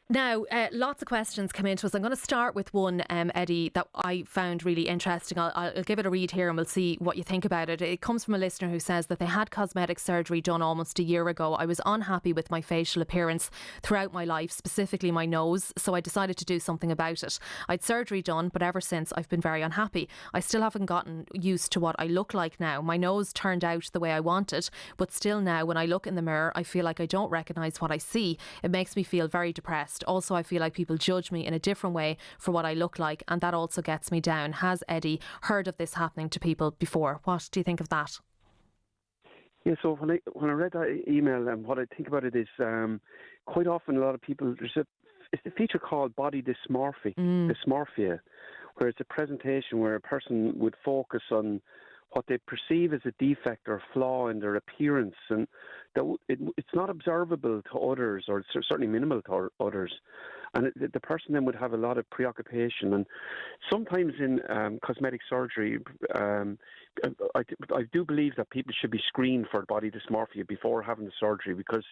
Now, lots of questions come into us. I'm going to start with one, Eddie, that I found really interesting. I'll give it a read here and we'll see what you think about it. It comes from a listener who says that they had cosmetic surgery done almost a year ago. I was unhappy with my facial appearance throughout my life, specifically my nose, so I decided to do something about it. I'd surgery done, but ever since I've been very unhappy. I still haven't gotten used to what I look like now. My nose turned out the way I wanted, but still now when I look in the mirror, I feel like I don't recognise what I see. It makes me feel very depressed. Also, I feel like people judge me in a different way for what I look like, and that also gets me down. Has Eddie heard of this happening to people before? What do you think of that? Yeah, so when I read that email, and what I think about it is quite often a lot of people, it's a feature called body dysmorphia, where it's a presentation where a person would focus on what they perceive as a defect or flaw in their appearance, and it's not observable to others, or it's certainly minimal to others. And the person then would have a lot of preoccupation. And sometimes in cosmetic surgery, I do believe that people should be screened for body dysmorphia before having the surgery, because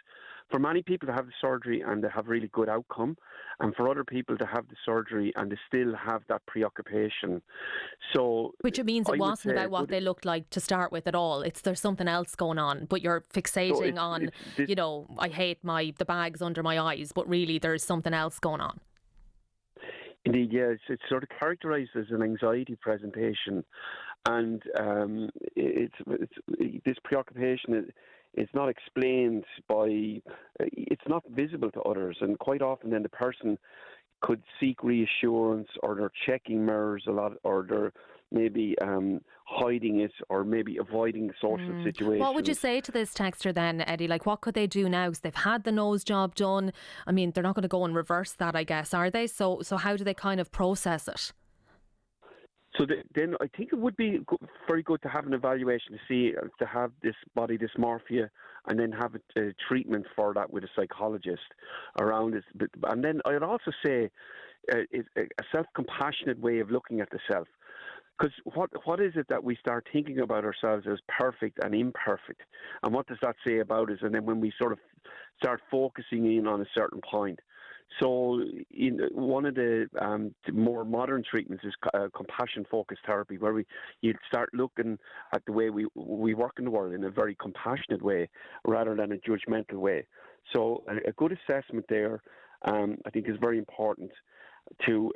for many people to have the surgery and they have really good outcome, and for other people to have the surgery and they still have that preoccupation. So, which it means it wasn't about what they looked like to start with at all. There's something else going on, but you're fixating on, I hate the bags under my eyes, but really there's something else going on. Indeed, yes. It's sort of characterised as an anxiety presentation, and this preoccupation is not explained it's not visible to others, and quite often then the person could seek reassurance, or they're checking mirrors a lot, or they're maybe hiding it, or maybe avoiding social situations. What would you say to this texter then, Eddie? Like, what could they do now? Because they've had the nose job done. I mean, they're not going to go and reverse that, I guess, are they? So how do they kind of process it? So then I think it would be very good to have an evaluation to see, to have this body dysmorphia, and then have a treatment for that with a psychologist around it. And then I'd also say a self-compassionate way of looking at the self. Because what is it that we start thinking about ourselves as perfect and imperfect? And what does that say about us? And then when we sort of start focusing in on a certain point. So one of the more modern treatments is compassion-focused therapy, where you start looking at the way we work in the world in a very compassionate way rather than a judgmental way. So a good assessment there, I think, is very important to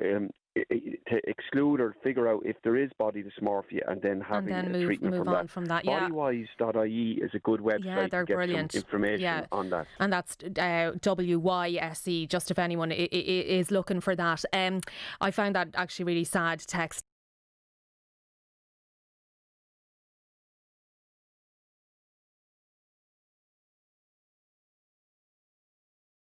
exclude or figure out if there is body dysmorphia, and then having a treatment move on from that. Yeah. Bodywise.ie is a good website. Yeah, they're to get brilliant. Some information on that. And that's WYSE, just if anyone is looking for that. I found that actually really sad text.